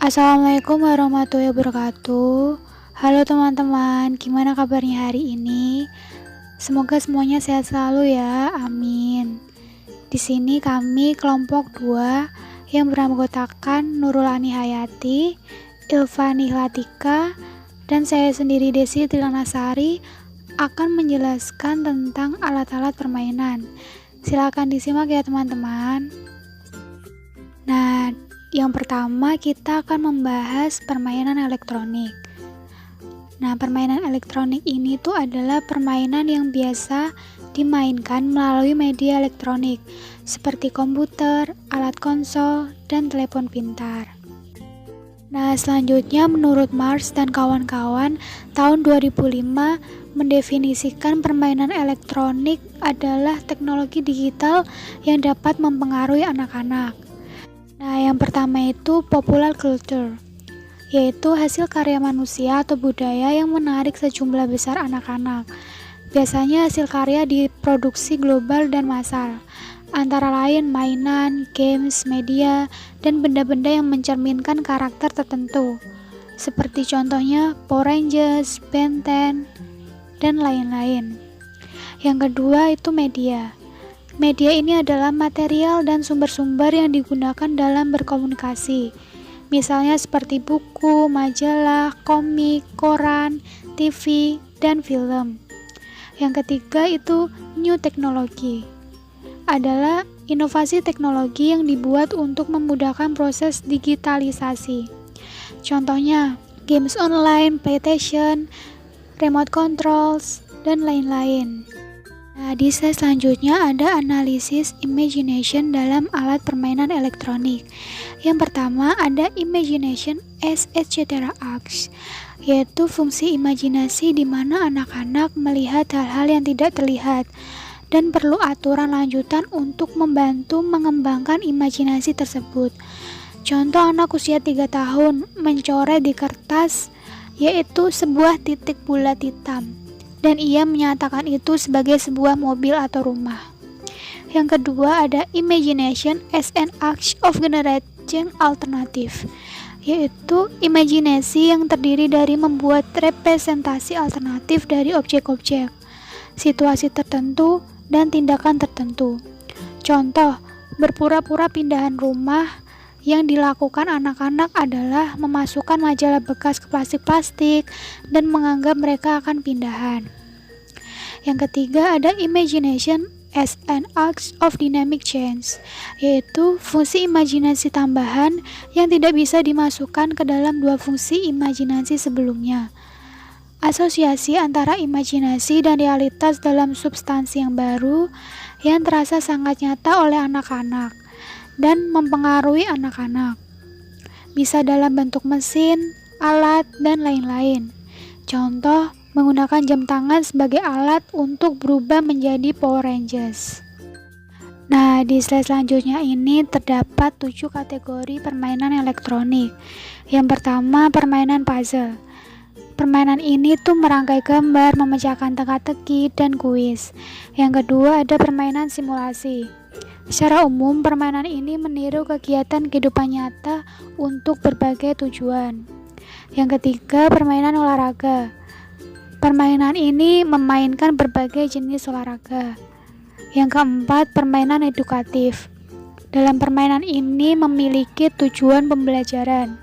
Assalamualaikum warahmatullahi wabarakatuh. Halo teman-teman, gimana kabarnya hari ini? Semoga semuanya sehat selalu ya, amin. Di sini kami kelompok 2 yang beranggotakan Nurulani Hayati, Ilvani Latika, dan saya sendiri Desi Trilanasari akan menjelaskan tentang alat-alat permainan. Silakan disimak ya teman-teman. Nah, yang pertama kita akan membahas permainan elektronik. Nah, permainan elektronik ini tuh adalah permainan yang biasa dimainkan melalui media elektronik seperti komputer, alat konsol, dan telepon pintar. Nah, selanjutnya menurut Mars dan kawan-kawan, tahun 2005 mendefinisikan permainan elektronik adalah teknologi digital yang dapat mempengaruhi anak-anak. Nah, yang pertama itu popular culture, yaitu hasil karya manusia atau budaya yang menarik sejumlah besar anak-anak. Biasanya hasil karya diproduksi global dan massal, antara lain mainan, games, media, dan benda-benda yang mencerminkan karakter tertentu, seperti contohnya Power Rangers, Ben 10, dan lain-lain. Yang kedua itu media. Media ini adalah material dan sumber-sumber yang digunakan dalam berkomunikasi. Misalnya seperti buku, majalah, komik, koran, TV, dan film. Yang ketiga itu new technology. Adalah inovasi teknologi yang dibuat untuk memudahkan proses digitalisasi. Contohnya, games online, PlayStation, remote controls, dan lain-lain. Nah, di slide selanjutnya ada analisis imagination dalam alat permainan elektronik. Yang pertama ada imagination as etc. acts, yaitu fungsi imajinasi di mana anak-anak melihat hal-hal yang tidak terlihat dan perlu aturan lanjutan untuk membantu mengembangkan imajinasi tersebut. Contoh anak usia 3 tahun mencoret di kertas yaitu sebuah titik bulat hitam, dan ia menyatakan itu sebagai sebuah mobil atau rumah. Yang kedua ada imagination as an act of generating alternative, yaitu imajinasi yang terdiri dari membuat representasi alternatif dari objek-objek, situasi tertentu, dan tindakan tertentu. Contoh, berpura-pura pindahan rumah yang dilakukan anak-anak adalah memasukkan majalah bekas ke plastik-plastik dan menganggap mereka akan pindahan. Yang ketiga ada imagination as an act of dynamic change, yaitu fungsi imajinasi tambahan yang tidak bisa dimasukkan ke dalam dua fungsi imajinasi sebelumnya. Asosiasi antara imajinasi dan realitas dalam substansi yang baru yang terasa sangat nyata oleh anak-anak dan mempengaruhi anak-anak. Bisa dalam bentuk mesin, alat, dan lain-lain. Contoh, menggunakan jam tangan sebagai alat untuk berubah menjadi Power Rangers. Nah, di slide selanjutnya ini terdapat 7 kategori permainan elektronik. Yang pertama, permainan puzzle. Permainan ini tuh merangkai gambar, memecahkan teka-teki, dan kuis. Yang kedua ada permainan simulasi. Secara umum, permainan ini meniru kegiatan kehidupan nyata untuk berbagai tujuan. Yang ketiga, permainan olahraga. Permainan ini memainkan berbagai jenis olahraga. Yang keempat, permainan edukatif. Dalam permainan ini memiliki tujuan pembelajaran.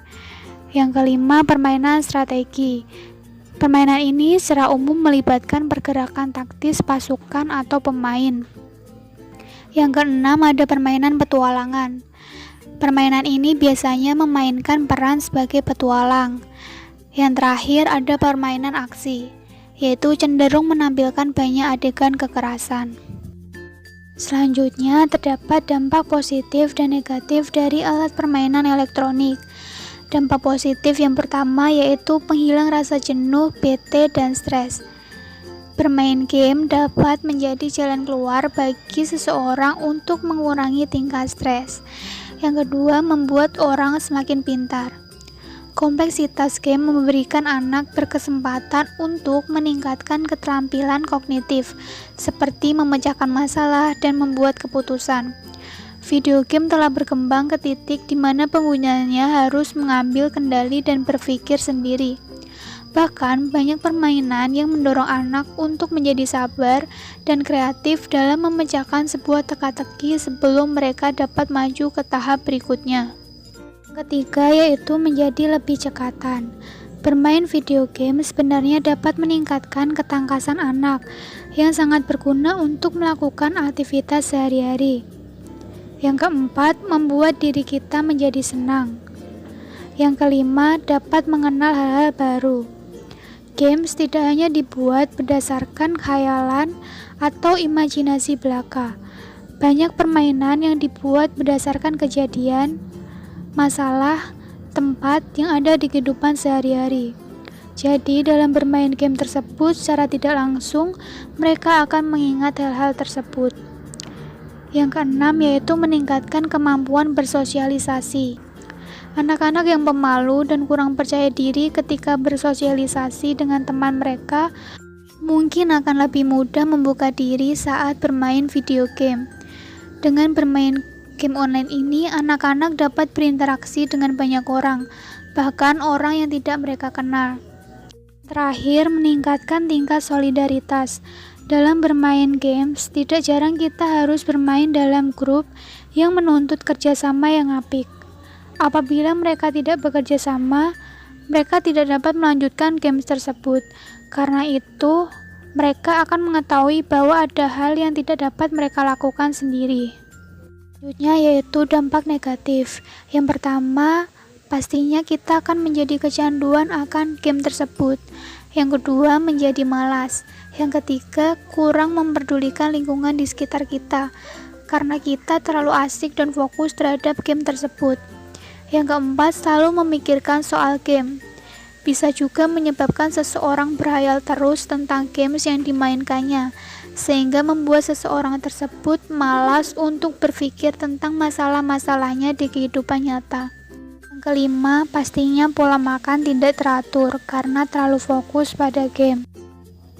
Yang kelima, permainan strategi. Permainan ini secara umum melibatkan pergerakan taktis pasukan atau pemain. Yang keenam ada permainan petualangan. Permainan ini biasanya memainkan peran sebagai petualang. Yang terakhir ada permainan aksi, yaitu cenderung menampilkan banyak adegan kekerasan. Selanjutnya terdapat dampak positif dan negatif dari alat permainan elektronik. Dampak positif yang pertama yaitu penghilang rasa jenuh, bete, dan stres. Bermain game dapat menjadi jalan keluar bagi seseorang untuk mengurangi tingkat stres. Yang kedua, membuat orang semakin pintar. Kompleksitas game memberikan anak berkesempatan untuk meningkatkan keterampilan kognitif, seperti memecahkan masalah dan membuat keputusan. Video game telah berkembang ke titik di mana penggunanya harus mengambil kendali dan berpikir sendiri. Bahkan, banyak permainan yang mendorong anak untuk menjadi sabar dan kreatif dalam memecahkan sebuah teka-teki sebelum mereka dapat maju ke tahap berikutnya. Ketiga, yaitu menjadi lebih cekatan. Bermain video game sebenarnya dapat meningkatkan ketangkasan anak yang sangat berguna untuk melakukan aktivitas sehari-hari. Yang keempat, membuat diri kita menjadi senang. Yang kelima, dapat mengenal hal-hal baru. Games tidak hanya dibuat berdasarkan khayalan atau imajinasi belaka. Banyak permainan yang dibuat berdasarkan kejadian, masalah, tempat yang ada di kehidupan sehari-hari. Jadi, dalam bermain game tersebut secara tidak langsung, mereka akan mengingat hal-hal tersebut. Yang keenam, yaitu meningkatkan kemampuan bersosialisasi. Anak-anak yang pemalu dan kurang percaya diri ketika bersosialisasi dengan teman mereka mungkin akan lebih mudah membuka diri saat bermain video game. Dengan bermain game online ini, anak-anak dapat berinteraksi dengan banyak orang, bahkan orang yang tidak mereka kenal. Terakhir, meningkatkan tingkat solidaritas. Dalam bermain games, tidak jarang kita harus bermain dalam grup yang menuntut kerjasama yang apik. Apabila mereka tidak bekerja sama, mereka tidak dapat melanjutkan games tersebut. Karena itu, mereka akan mengetahui bahwa ada hal yang tidak dapat mereka lakukan sendiri. Selanjutnya yaitu dampak negatif. Yang pertama, pastinya kita akan menjadi kecanduan akan game tersebut. Yang kedua, menjadi malas. Yang ketiga, kurang memperdulikan lingkungan di sekitar kita, karena kita terlalu asik dan fokus terhadap game tersebut. Yang keempat, selalu memikirkan soal game. Bisa juga menyebabkan seseorang berhayal terus tentang games yang dimainkannya, sehingga membuat seseorang tersebut malas untuk berpikir tentang masalah-masalahnya di kehidupan nyata. Yang kelima, pastinya pola makan tidak teratur karena terlalu fokus pada game.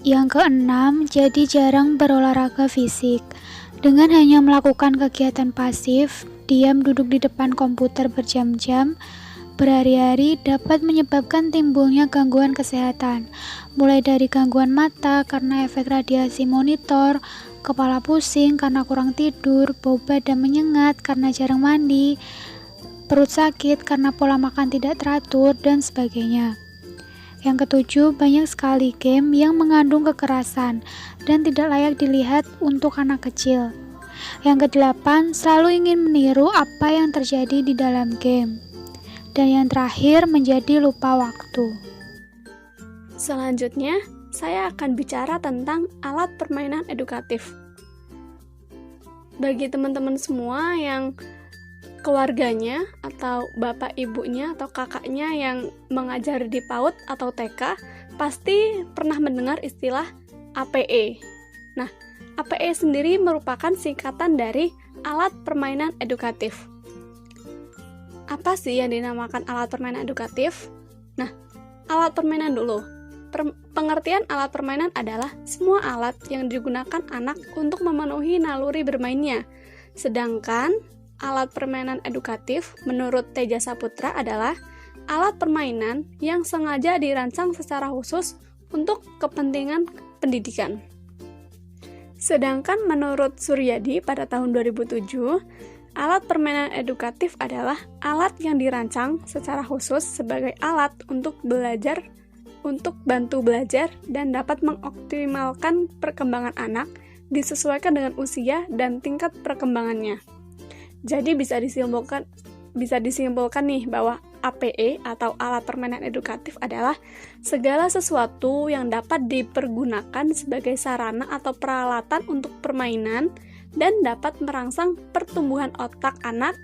Yang keenam, jadi jarang berolahraga fisik. Dengan hanya melakukan kegiatan pasif, diam duduk di depan komputer berjam-jam, berhari-hari dapat menyebabkan timbulnya gangguan kesehatan, mulai dari gangguan mata karena efek radiasi monitor, kepala pusing karena kurang tidur, bau badan menyengat karena jarang mandi, perut sakit karena pola makan tidak teratur, dan sebagainya. Yang ketujuh, banyak sekali game yang mengandung kekerasan dan tidak layak dilihat untuk anak kecil. Yang kedelapan, selalu ingin meniru apa yang terjadi di dalam game. Dan yang terakhir, menjadi lupa waktu. Selanjutnya, saya akan bicara tentang alat permainan edukatif. Bagi teman-teman semua yang keluarganya atau bapak ibunya atau kakaknya yang mengajar di PAUD atau TK pasti pernah mendengar istilah APE. Nah, APE sendiri merupakan singkatan dari alat permainan edukatif. Apa sih yang dinamakan alat permainan edukatif? Nah, alat permainan dulu. Pengertian alat permainan adalah semua alat yang digunakan anak untuk memenuhi naluri bermainnya. Sedangkan alat permainan edukatif menurut Teja Saputra adalah alat permainan yang sengaja dirancang secara khusus untuk kepentingan pendidikan. Sedangkan menurut Suryadi pada tahun 2007, alat permainan edukatif adalah alat yang dirancang secara khusus sebagai alat untuk belajar, untuk bantu belajar dan dapat mengoptimalkan perkembangan anak disesuaikan dengan usia dan tingkat perkembangannya. Jadi bisa disimpulkan nih bahwa APE atau alat permainan edukatif adalah segala sesuatu yang dapat dipergunakan sebagai sarana atau peralatan untuk permainan dan dapat merangsang pertumbuhan otak anak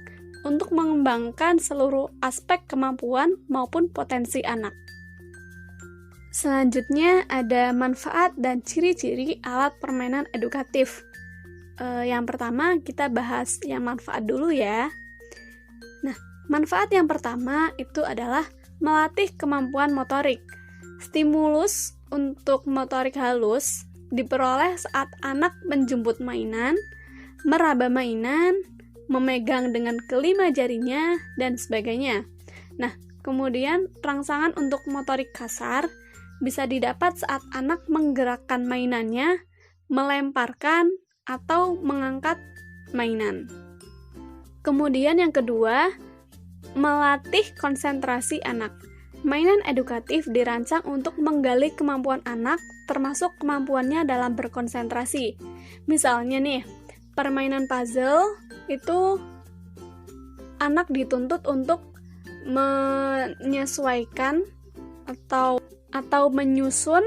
untuk mengembangkan seluruh aspek kemampuan maupun potensi anak. Selanjutnya ada manfaat dan ciri-ciri alat permainan edukatif. Yang pertama kita bahas yang manfaat dulu ya. Nah, manfaat yang pertama itu adalah melatih kemampuan motorik. Stimulus untuk motorik halus diperoleh saat anak menjemput mainan, meraba mainan, memegang dengan kelima jarinya, dan sebagainya. Nah, kemudian rangsangan untuk motorik kasar bisa didapat saat anak menggerakkan mainannya, melemparkan, atau mengangkat mainan. Kemudian yang kedua, melatih konsentrasi anak. Mainan edukatif dirancang untuk menggali kemampuan anak, termasuk kemampuannya dalam berkonsentrasi. Misalnya nih, permainan puzzle itu anak dituntut untuk menyesuaikan atau menyusun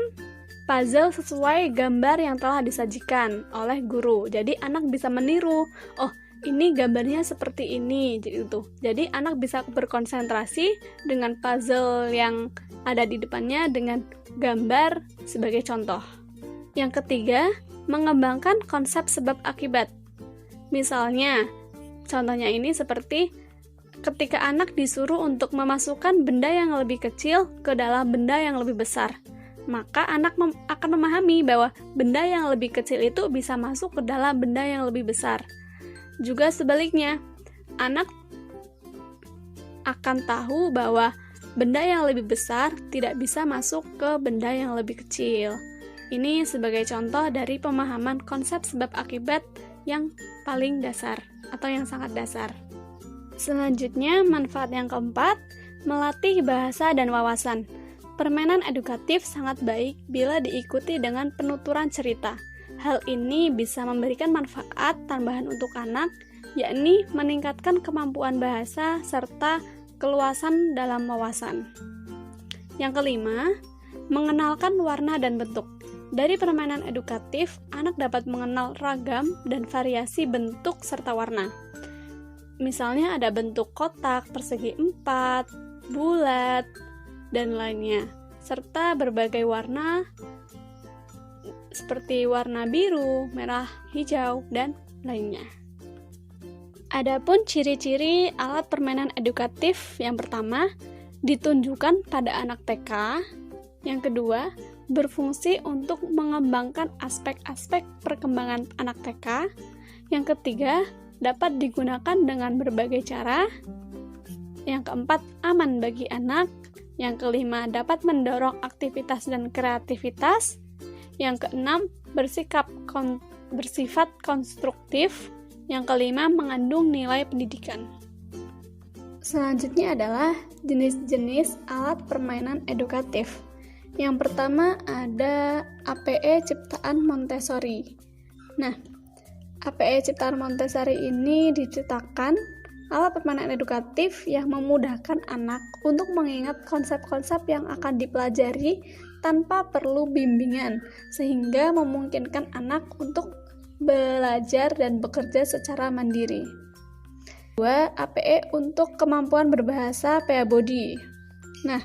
puzzle sesuai gambar yang telah disajikan oleh guru. Jadi anak bisa meniru, oh ini gambarnya seperti ini gitu. Jadi anak bisa berkonsentrasi dengan puzzle yang ada di depannya dengan gambar sebagai contoh. Yang ketiga, mengembangkan konsep sebab akibat. Misalnya, contohnya ini seperti ketika anak disuruh untuk memasukkan benda yang lebih kecil ke dalam benda yang lebih besar, maka anak akan memahami bahwa benda yang lebih kecil itu bisa masuk ke dalam benda yang lebih besar. Juga sebaliknya, anak akan tahu bahwa benda yang lebih besar tidak bisa masuk ke benda yang lebih kecil. Ini sebagai contoh dari pemahaman konsep sebab akibat yang paling dasar atau yang sangat dasar. Selanjutnya, manfaat yang keempat, melatih bahasa dan wawasan. Permainan edukatif sangat baik bila diikuti dengan penuturan cerita. Hal ini bisa memberikan manfaat tambahan untuk anak, yakni meningkatkan kemampuan bahasa serta keluasan dalam wawasan. Yang kelima, mengenalkan warna dan bentuk. Dari permainan edukatif, anak dapat mengenal ragam dan variasi bentuk serta warna. Misalnya ada bentuk kotak, persegi 4, bulat, dan lainnya, serta berbagai warna seperti warna biru, merah, hijau, dan lainnya. Adapun ciri-ciri alat permainan edukatif, yang pertama, ditunjukkan pada anak TK. Yang kedua, berfungsi untuk mengembangkan aspek-aspek perkembangan anak TK. Yang ketiga, dapat digunakan dengan berbagai cara. Yang keempat, aman bagi anak. Yang kelima, dapat mendorong aktivitas dan kreativitas. Yang keenam, bersifat konstruktif. Yang kelima, mengandung nilai pendidikan. Selanjutnya adalah jenis-jenis alat permainan edukatif. Yang pertama ada APE Ciptaan Montessori. Nah, APE Ciptaan Montessori ini diciptakan alat permainan edukatif yang memudahkan anak untuk mengingat konsep-konsep yang akan dipelajari tanpa perlu bimbingan, sehingga memungkinkan anak untuk belajar dan bekerja secara mandiri. 2. APE untuk kemampuan berbahasa Peabody. Nah,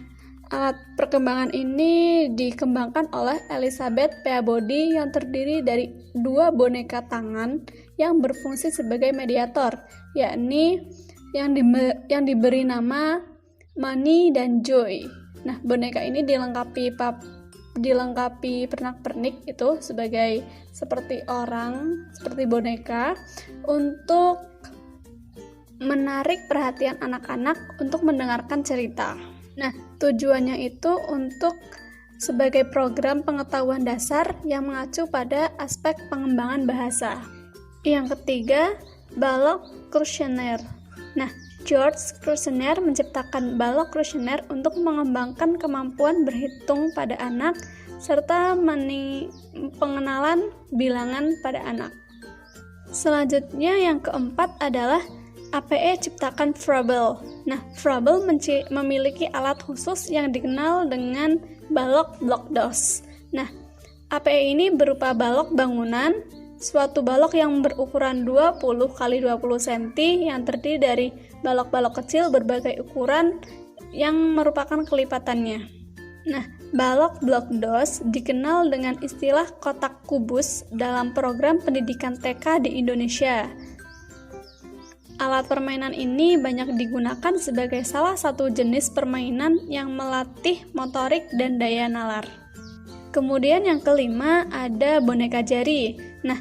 alat perkembangan ini dikembangkan oleh Elizabeth Peabody yang terdiri dari 2 boneka tangan yang berfungsi sebagai mediator, yakni yang diberi nama Money dan Joy. Nah, boneka ini dilengkapi pernak-pernik itu sebagai seperti orang, seperti boneka, untuk menarik perhatian anak-anak untuk mendengarkan cerita. Nah, tujuannya itu untuk sebagai program pengetahuan dasar yang mengacu pada aspek pengembangan bahasa. Yang ketiga, balok questionnaire. Nah, George Kushner menciptakan balok questionnaire untuk mengembangkan kemampuan berhitung pada anak serta pengenalan bilangan pada anak. Selanjutnya yang keempat adalah APE Ciptakan Frabel. Nah, Frabel memiliki alat khusus yang dikenal dengan balok blokdos. Nah, APE ini berupa balok bangunan, suatu balok yang berukuran 20 x 20 cm yang terdiri dari balok-balok kecil berbagai ukuran yang merupakan kelipatannya. Nah, balok blokdos dikenal dengan istilah kotak kubus dalam program pendidikan TK di Indonesia. Alat permainan ini banyak digunakan sebagai salah satu jenis permainan yang melatih motorik dan daya nalar. Kemudian yang kelima ada boneka jari. Nah,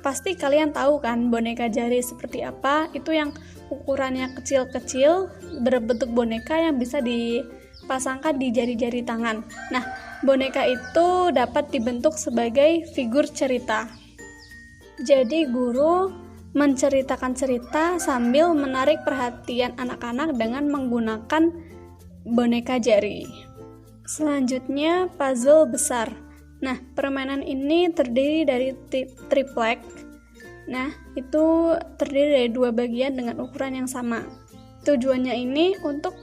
pasti kalian tahu kan boneka jari seperti apa, itu yang ukurannya kecil-kecil, berbentuk boneka yang bisa dipasangkan di jari-jari tangan. Nah, boneka itu dapat dibentuk sebagai figur cerita. Jadi guru menceritakan cerita sambil menarik perhatian anak-anak dengan menggunakan boneka jari. Selanjutnya, puzzle besar. Nah, permainan ini terdiri dari triplek. Nah, itu terdiri dari 2 bagian dengan ukuran yang sama. Tujuannya ini untuk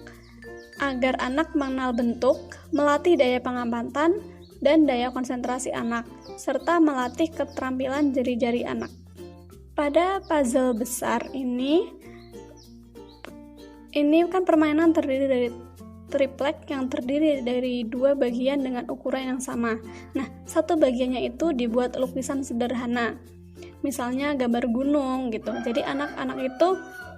agar anak mengenal bentuk, melatih daya pengamatan dan daya konsentrasi anak, serta melatih keterampilan jari-jari anak. Pada puzzle besar ini kan permainan terdiri dari triplek yang terdiri dari 2 bagian dengan ukuran yang sama. Nah, satu bagiannya itu dibuat lukisan sederhana. Misalnya gambar gunung gitu. Jadi anak-anak itu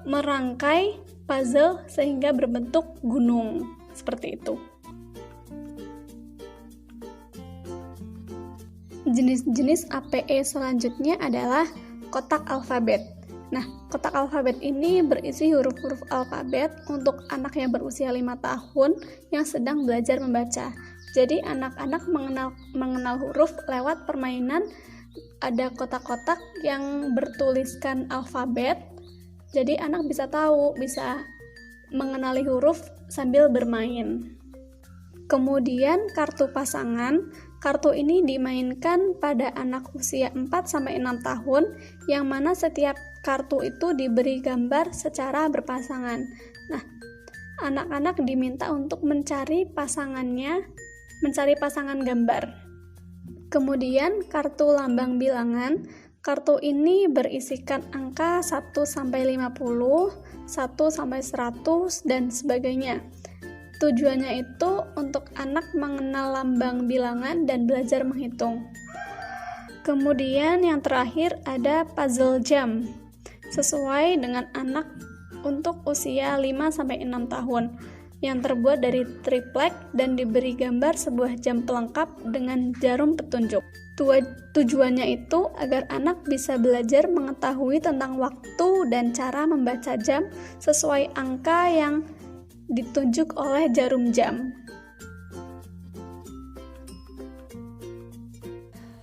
merangkai puzzle sehingga berbentuk gunung. Seperti itu. Jenis-jenis APE selanjutnya adalah kotak alfabet. Nah, kotak alfabet ini berisi huruf-huruf alfabet untuk anak yang berusia 5 tahun yang sedang belajar membaca. Jadi anak-anak mengenal huruf lewat permainan. Ada kotak-kotak yang bertuliskan alfabet, jadi anak bisa mengenali huruf sambil bermain. Kemudian kartu pasangan. Kartu ini dimainkan pada anak usia 4-6 tahun, yang mana setiap kartu itu diberi gambar secara berpasangan. Nah, anak-anak diminta untuk mencari pasangan gambar. Kemudian kartu lambang bilangan. Kartu ini berisikan angka 1-50, 1-100, dan sebagainya. Tujuannya itu untuk anak mengenal lambang bilangan dan belajar menghitung. Kemudian yang terakhir ada puzzle jam. Sesuai dengan anak untuk usia 5-6 tahun, yang terbuat dari triplek dan diberi gambar sebuah jam pelengkap dengan jarum petunjuk. Tujuannya itu agar anak bisa belajar mengetahui tentang waktu dan cara membaca jam sesuai angka yang ditunjuk oleh jarum jam.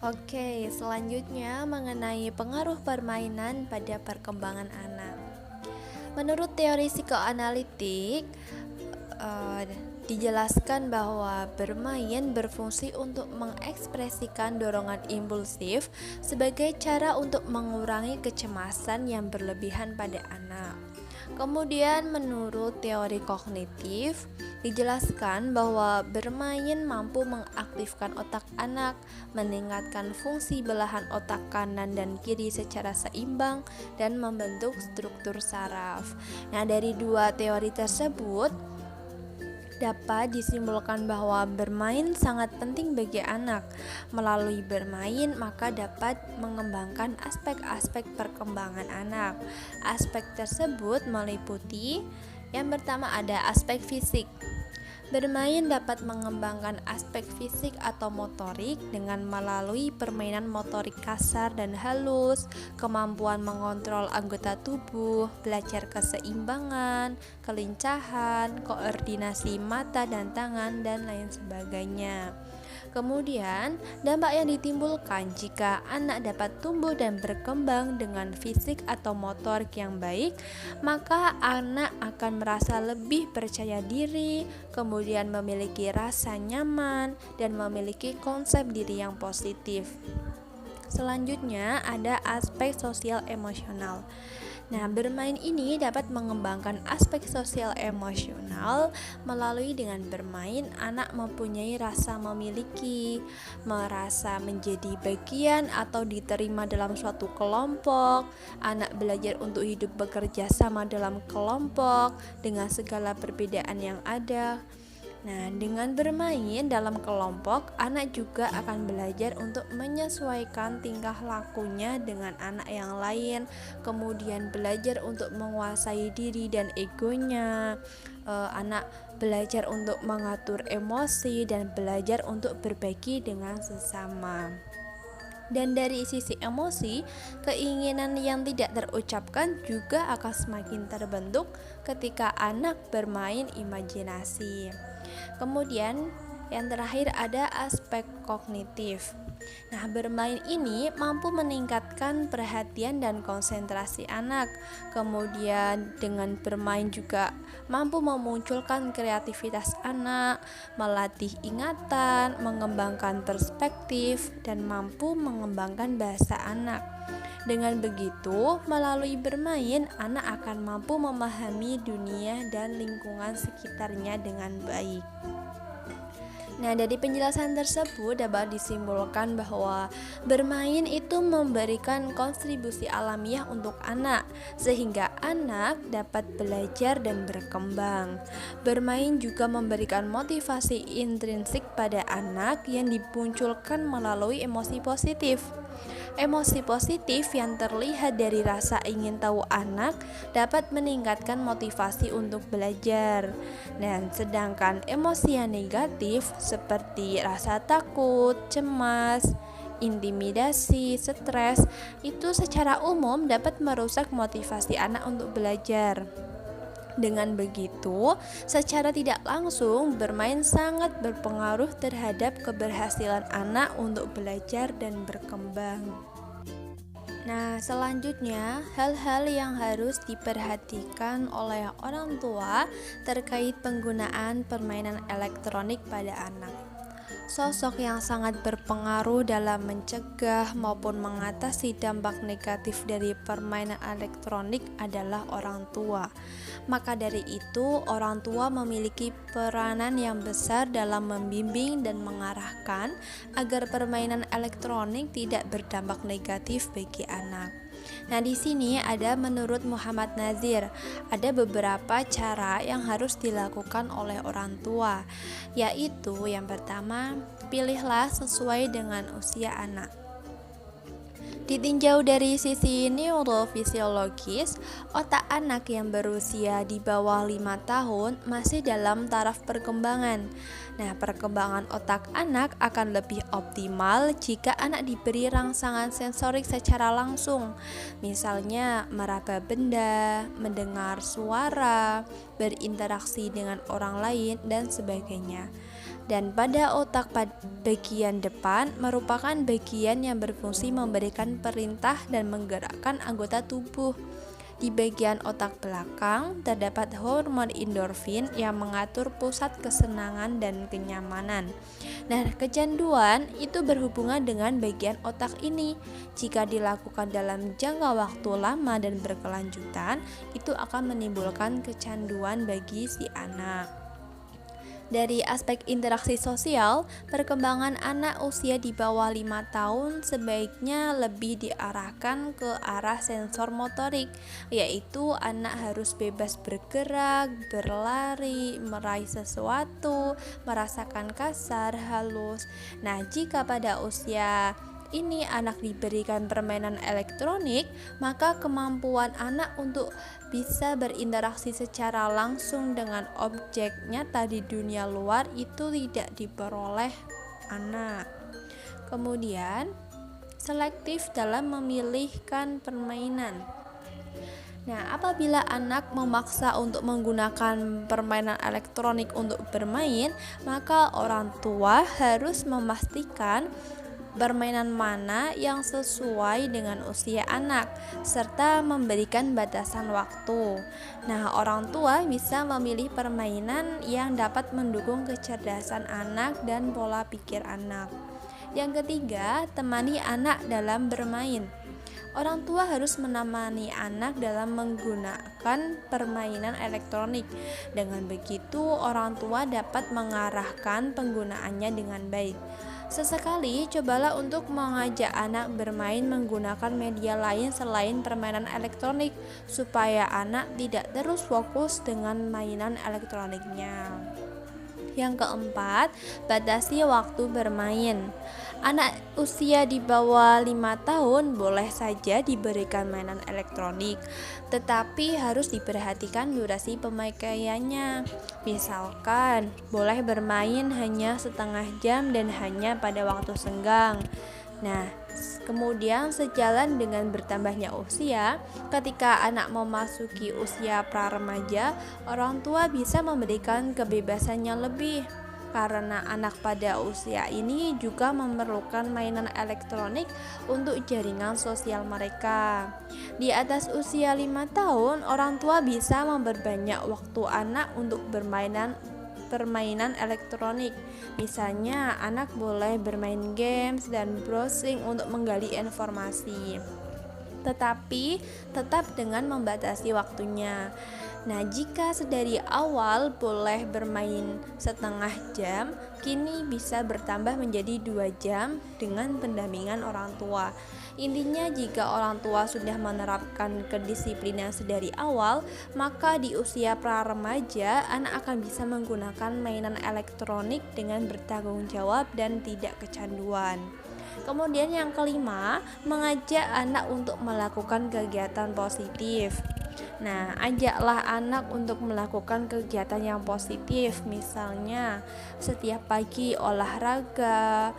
Oke, selanjutnya mengenai pengaruh permainan pada perkembangan anak. Menurut teori psikoanalitik, dijelaskan bahwa bermain berfungsi untuk mengekspresikan dorongan impulsif sebagai cara untuk mengurangi kecemasan yang berlebihan pada anak. Kemudian menurut teori kognitif, dijelaskan bahwa bermain mampu mengaktifkan otak anak, meningkatkan fungsi belahan otak kanan dan kiri secara seimbang, dan membentuk struktur saraf. Nah, dari 2 teori tersebut dapat disimpulkan bahwa bermain sangat penting bagi anak. Melalui bermain, maka dapat mengembangkan aspek-aspek perkembangan anak. Aspek tersebut meliputi yang pertama ada aspek fisik. Bermain dapat mengembangkan aspek fisik atau motorik dengan melalui permainan motorik kasar dan halus, kemampuan mengontrol anggota tubuh, belajar keseimbangan, kelincahan, koordinasi mata dan tangan, dan lain sebagainya. Kemudian, dampak yang ditimbulkan jika anak dapat tumbuh dan berkembang dengan fisik atau motorik yang baik, maka anak akan merasa lebih percaya diri, kemudian memiliki rasa nyaman, dan memiliki konsep diri yang positif. Selanjutnya ada aspek sosial emosional. Nah, bermain ini dapat mengembangkan aspek sosial emosional melalui dengan bermain anak mempunyai rasa memiliki, merasa menjadi bagian atau diterima dalam suatu kelompok. Anak belajar untuk hidup bekerja sama dalam kelompok dengan segala perbedaan yang ada. Nah, dengan bermain dalam kelompok, anak juga akan belajar untuk menyesuaikan tingkah lakunya dengan anak yang lain, kemudian belajar untuk menguasai diri dan egonya. Anak belajar untuk mengatur emosi dan belajar untuk berbagi dengan sesama. Dan dari sisi emosi, keinginan yang tidak terucapkan juga akan semakin terbentuk ketika anak bermain imajinasi. Kemudian yang terakhir ada aspek kognitif. Nah, bermain ini mampu meningkatkan perhatian dan konsentrasi anak. Kemudian dengan bermain juga mampu memunculkan kreativitas anak, melatih ingatan, mengembangkan perspektif, dan mampu mengembangkan bahasa anak. Dengan begitu, melalui bermain, anak akan mampu memahami dunia dan lingkungan sekitarnya dengan baik. Nah, dari penjelasan tersebut dapat disimpulkan bahwa bermain itu memberikan kontribusi alamiah untuk anak, sehingga anak dapat belajar dan berkembang. Bermain juga memberikan motivasi intrinsik pada anak yang dimunculkan melalui emosi positif. Emosi positif yang terlihat dari rasa ingin tahu anak dapat meningkatkan motivasi untuk belajar. Dan sedangkan emosi yang negatif seperti rasa takut, cemas, intimidasi, stres itu secara umum dapat merusak motivasi anak untuk belajar. Dengan begitu, secara tidak langsung bermain sangat berpengaruh terhadap keberhasilan anak untuk belajar dan berkembang. Nah, selanjutnya hal-hal yang harus diperhatikan oleh orang tua terkait penggunaan permainan elektronik pada anak. Sosok yang sangat berpengaruh dalam mencegah maupun mengatasi dampak negatif dari permainan elektronik adalah orang tua. Maka dari itu, orang tua memiliki peranan yang besar dalam membimbing dan mengarahkan agar permainan elektronik tidak berdampak negatif bagi anak. Nah, di sini ada menurut Muhammad Nazir, ada beberapa cara yang harus dilakukan oleh orang tua, yaitu yang pertama, pilihlah sesuai dengan usia anak. Ditinjau dari sisi neurofisiologis, otak anak yang berusia di bawah 5 tahun masih dalam taraf perkembangan. Nah, perkembangan otak anak akan lebih optimal jika anak diberi rangsangan sensorik secara langsung. Misalnya meraba benda, mendengar suara, berinteraksi dengan orang lain, dan sebagainya. Dan pada otak bagian depan merupakan bagian yang berfungsi memberikan perintah dan menggerakkan anggota tubuh. Di bagian otak belakang terdapat hormon endorfin yang mengatur pusat kesenangan dan kenyamanan. Nah, kecanduan itu berhubungan dengan bagian otak ini. Jika dilakukan dalam jangka waktu lama dan berkelanjutan, itu akan menimbulkan kecanduan bagi si anak. Dari aspek interaksi sosial, perkembangan anak usia di bawah 5 tahun sebaiknya lebih diarahkan ke arah sensor motorik, yaitu anak harus bebas bergerak, berlari, meraih sesuatu, merasakan kasar, halus. Nah, jika pada usia ini anak diberikan permainan elektronik, maka kemampuan anak untuk bisa berinteraksi secara langsung dengan objek nyata di dunia luar itu tidak diperoleh anak. Kemudian, selektif dalam memilihkan permainan. Nah, apabila anak memaksa untuk menggunakan permainan elektronik untuk bermain, maka orang tua harus memastikan permainan mana yang sesuai dengan usia anak, serta memberikan batasan waktu. Nah, orang tua bisa memilih permainan yang dapat mendukung kecerdasan anak dan pola pikir anak. Yang ketiga, temani anak dalam bermain. Orang tua harus menemani anak dalam menggunakan permainan elektronik. Dengan begitu, orang tua dapat mengarahkan penggunaannya dengan baik. Sesekali cobalah untuk mengajak anak bermain menggunakan media lain selain permainan elektronik, supaya anak tidak terus fokus dengan mainan elektroniknya. Yang keempat, batasi waktu bermain. Anak usia di bawah 5 tahun boleh saja diberikan mainan elektronik, tetapi harus diperhatikan durasi pemakaiannya. Misalkan, boleh bermain hanya setengah jam dan hanya pada waktu senggang. Nah, Kemudian sejalan dengan bertambahnya usia, ketika anak memasuki usia pra-remaja, orang tua bisa memberikan kebebasan yang lebih. Karena anak pada usia ini juga memerlukan mainan elektronik untuk jaringan sosial mereka. Di atas usia 5 tahun, orang tua bisa memperbanyak waktu anak untuk permainan elektronik. Misalnya, anak boleh bermain games dan browsing untuk menggali informasi, tetapi tetap dengan membatasi waktunya. Nah, jika sedari awal boleh bermain setengah jam, kini bisa bertambah menjadi 2 jam dengan pendampingan orang tua. Intinya, jika orang tua sudah menerapkan kedisiplinan sedari awal, maka di usia pra-remaja anak akan bisa menggunakan mainan elektronik dengan bertanggung jawab dan tidak kecanduan. Kemudian yang kelima, mengajak anak untuk melakukan kegiatan positif. Nah, ajaklah anak untuk melakukan kegiatan yang positif, misalnya setiap pagi olahraga,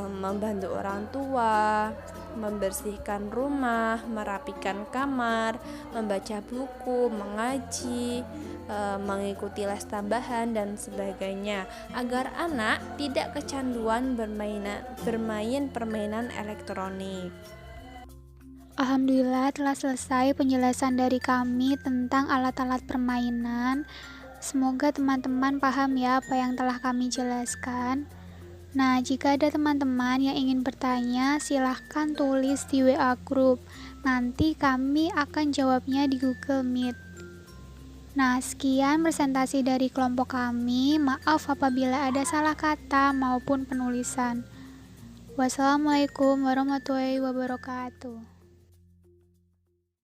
membantu orang tua, membersihkan rumah, merapikan kamar, membaca buku, mengaji, mengikuti les tambahan dan sebagainya, agar anak tidak kecanduan bermain permainan elektronik. Alhamdulillah telah selesai penjelasan dari kami tentang alat-alat permainan. Semoga teman-teman paham ya apa yang telah kami jelaskan. Nah, jika ada teman-teman yang ingin bertanya, silahkan tulis di WA Group. Nanti kami akan jawabnya di Google Meet. Nah, sekian presentasi dari kelompok kami. Maaf apabila ada salah kata maupun penulisan. Wassalamualaikum warahmatullahi wabarakatuh.